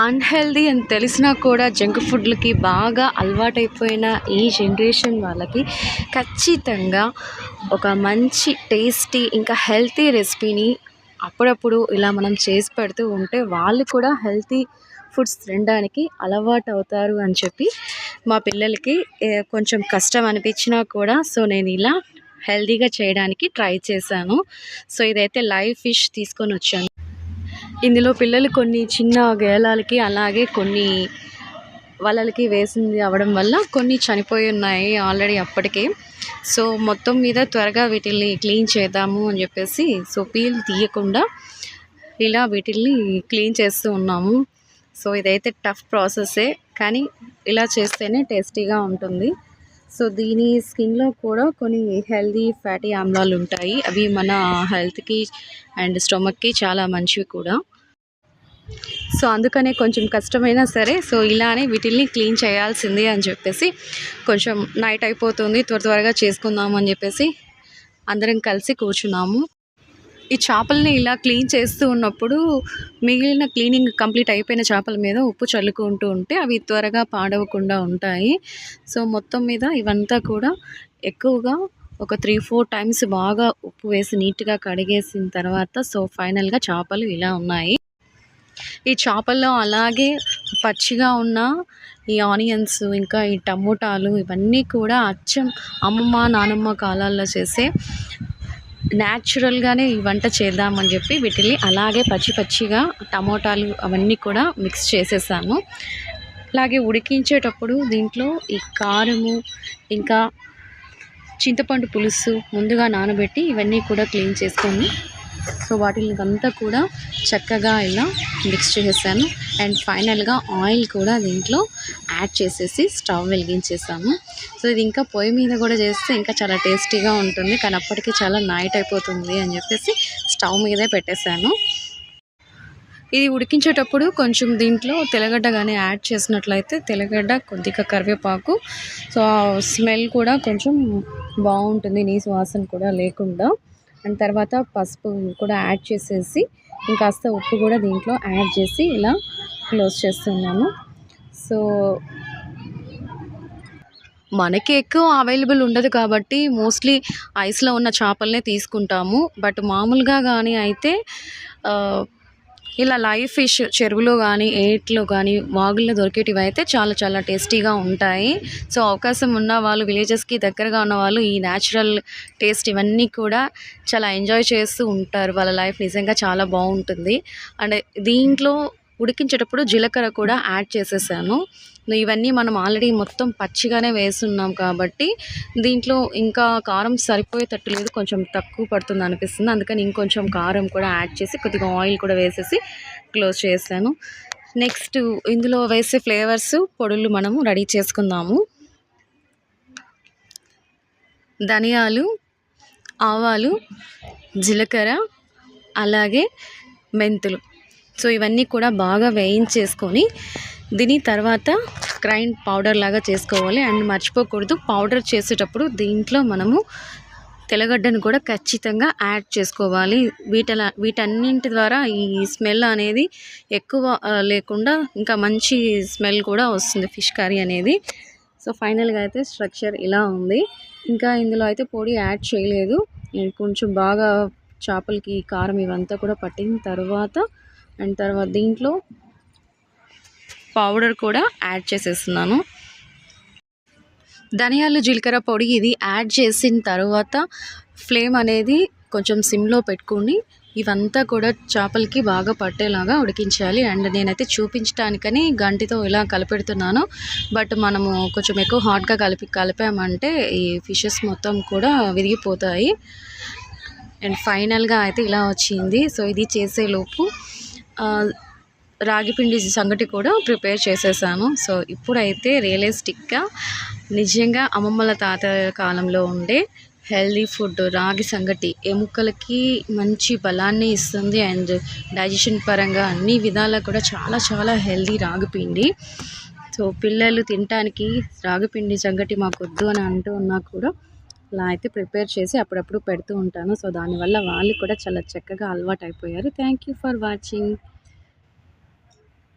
Unhealthy అని తెలిసినా కూడా జంక్ ఫుడ్‌లకి బాగా అలవాటైపోయిన ఈ జనరేషన్ వాళ్ళకి ఖచ్చితంగా ఒక మంచి టేస్టీ ఇంకా హెల్తీ రెసిపీని అప్పుడప్పుడు ఇలా మనం చేసి పెడుతూ ఉంటే వాళ్ళు కూడా హెల్తీ ఫుడ్స్ తినడానికి అలవాటవుతారు అని చెప్పి మా పిల్లలకి కొంచెం కష్టం అనిపించినా కూడా నేను ఇలా హెల్తీగా చేయడానికి ట్రై చేశాను. ఇదైతే లైవ్ ఫిష్ తీసుకొనొచ్చాను. ఇందులో పిల్లలు కొన్ని చిన్న గేలాలకి అలాగే కొన్ని వలలకి వేసింది అవ్వడం వల్ల కొన్ని చనిపోయి ఉన్నాయి ఆల్రెడీ అప్పటికే. మొత్తం మీద త్వరగా వీటిల్ని క్లీన్ చేద్దాము అని చెప్పేసి పీల్ తీయకుండా ఇలా వీటిల్ని క్లీన్ చేస్తూ ఉన్నాము. ఇదైతే టఫ్ ప్రాసెస్సే, కానీ ఇలా చేస్తేనే టేస్టీగా ఉంటుంది. దీని స్కిన్లో కూడా కొన్ని హెల్దీ ఫ్యాటీ ఆమ్లాలు ఉంటాయి. అవి మన హెల్త్కి అండ్ స్టొమక్కి చాలా మంచివి కూడా. అందుకనే కొంచెం కష్టమైనా సరే ఇలానే వీటిల్ని క్లీన్ చేయాల్సిందే అని చెప్పేసి కొంచెం నైట్ అయిపోతుంది, త్వరగా చేసుకుందాము అని చెప్పేసి అందరం కలిసి కూర్చున్నాము. ఈ చేపల్ని ఇలా క్లీన్ చేస్తూ ఉన్నప్పుడు మిగిలిన క్లీనింగ్ కంప్లీట్ అయిపోయిన చేపల మీద ఉప్పు చల్లుకుంటూ ఉంటే అవి త్వరగా పాడవకుండా ఉంటాయి. మొత్తం మీద ఇవంతా కూడా ఎక్కువగా ఒక 3-4 టైమ్స్ బాగా ఉప్పు వేసి నీట్గా కడిగేసిన తర్వాత ఫైనల్గా చేపలు ఇలా ఉన్నాయి. ఈ చేపల్లో అలాగే పచ్చిగా ఉన్న ఈ ఆనియన్స్ ఇంకా ఈ టమోటాలు ఇవన్నీ కూడా అచ్చం అమ్మమ్మ నానమ్మ కాలాల్లో చేసే న్యాచురల్గానే ఈ వంట చేద్దామని చెప్పి వీటిని అలాగే పచ్చిగా టమోటాలు అవన్నీ కూడా మిక్స్ చేసేసాను. అలాగే ఉడికించేటప్పుడు దీంట్లో ఈ కారము ఇంకా చింతపండు పులుసు ముందుగా నానబెట్టి ఇవన్నీ కూడా క్లీన్ చేసుకొని వాటిని అంతా కూడా చక్కగా ఇలా మిక్స్ చేసేసాను. అండ్ ఫైనల్గా ఆయిల్ కూడా దీంట్లో యాడ్ చేసేసి స్టవ్ వెలిగించేసాము. ఇది ఇంకా పొయ్యి మీద కూడా చేస్తే ఇంకా చాలా టేస్టీగా ఉంటుంది, కానీ అప్పటికి చాలా నైట్ అయిపోతుంది అని చెప్పేసి స్టవ్ మీదే పెట్టేశాను. ఇది ఉడికించేటప్పుడు కొంచెం దీంట్లో తెల్లగడ్డ కానీ యాడ్ చేసినట్లయితే తెల్లగడ్డ కొద్దిగా కరివేపాకు స్మెల్ కూడా కొంచెం బాగుంటుంది, నీసు వాసన కూడా లేకుండా. అండ్ తర్వాత పసుపు కూడా యాడ్ చేసేసి ఇంకాస్త ఉప్పు కూడా దీంట్లో యాడ్ చేసి ఇలా క్లోజ్ చేస్తున్నాను. మనకి ఎక్కువ అవైలబుల్ ఉండదు కాబట్టి మోస్ట్లీ ఐస్లో ఉన్న చేపలనే తీసుకుంటాము. బట్ మామూలుగా కానీ అయితే ఇలా లైవ్ ఫిష్ చెరువులో కానీ ఏట్లో కానీ వాగుల్లో దొరికేటివి అయితే చాలా చాలా టేస్టీగా ఉంటాయి. అవకాశం ఉన్న వాళ్ళు విలేజెస్కి దగ్గరగా ఉన్న వాళ్ళు ఈ న్యాచురల్ టేస్ట్ ఇవన్నీ కూడా చాలా ఎంజాయ్ చేస్తూ ఉంటారు. వాళ్ళ లైఫ్ నిజంగా చాలా బాగుంటుంది. అండ్ దీంట్లో ఉడికించేటప్పుడు జీలకర్ర కూడా యాడ్ చేసేసాను. ఇవన్నీ మనం ఆల్రెడీ మొత్తం పచ్చిగానే వేస్తున్నాం కాబట్టి దీంట్లో ఇంకా కారం సరిపోయేటట్టు లేదు, కొంచెం తక్కువ పడుతుంది అనిపిస్తుంది. అందుకని ఇంకొంచెం కారం కూడా యాడ్ చేసి కొద్దిగా ఆయిల్ కూడా వేసేసి క్లోజ్ చేశాను. నెక్స్ట్ ఇందులో వేసే ఫ్లేవర్స్ పొడులు మనము రెడీ చేసుకుందాము. ధనియాలు, ఆవాలు, జీలకర్ర అలాగే మెంతులు ఇవన్నీ కూడా బాగా వేయించేసుకొని దీని తర్వాత గ్రైండ్ పౌడర్ లాగా చేసుకోవాలి. అండ్ మర్చిపోకూడదు, పౌడర్ చేసేటప్పుడు దీంట్లో మనము తెల్లగడ్డను కూడా ఖచ్చితంగా యాడ్ చేసుకోవాలి. వీటన్నింటి ద్వారా ఈ స్మెల్ అనేది ఎక్కువ లేకుండా ఇంకా మంచి స్మెల్ కూడా వస్తుంది ఫిష్ కర్రీ అనేది. ఫైనల్గా అయితే స్ట్రక్చర్ ఇలా ఉంది. ఇంకా ఇందులో అయితే పొడి యాడ్ చేయలేదు. కొంచెం బాగా చేపలకి కారం ఇవంతా కూడా పట్టిన తర్వాత దీంట్లో పౌడర్ కూడా యాడ్ చేసేస్తున్నాను. ధనియాలు జీలకర్ర పొడి ఇది యాడ్ చేసిన తర్వాత ఫ్లేమ్ అనేది కొంచెం సిమ్లో పెట్టుకొని ఇవంతా కూడా చేపలకి బాగా పట్టేలాగా ఉడికించాలి. అండ్ నేనైతే చూపించడానికని గంటితో ఇలా కలిపెడుతున్నాను. బట్ మనము కొంచెం ఎక్కువ హాట్గా కలిపామంటే ఈ ఫిషెస్ మొత్తం కూడా విరిగిపోతాయి. అండ్ ఫైనల్గా అయితే ఇలా వచ్చింది. ఇది చేసేలోపు రాగిపిండి సంగటి కూడా ప్రిపేర్ చేసేసాను. ఇప్పుడైతే రియలిస్టిక్గా నిజంగా అమ్మమ్మల తాత కాలంలో ఉండే హెల్దీ ఫుడ్ రాగి సంగటి ఎముకలకి మంచి బలాన్ని ఇస్తుంది. అండ్ డైజెషన్ పరంగా అన్ని విధాలా కూడా చాలా చాలా హెల్దీ రాగిపిండి. పిల్లలు తినడానికి రాగిపిండి సంగటి మాకొద్దు అని అంటూ ఉన్నా కూడా ఇలా అయితే ప్రిపేర్ చేసి అప్పుడప్పుడు పెడుతూ ఉంటాను. దానివల్ల వాళ్ళు కూడా చాలా చక్కగా అలవాటు అయిపోయారు. Thank you for watching.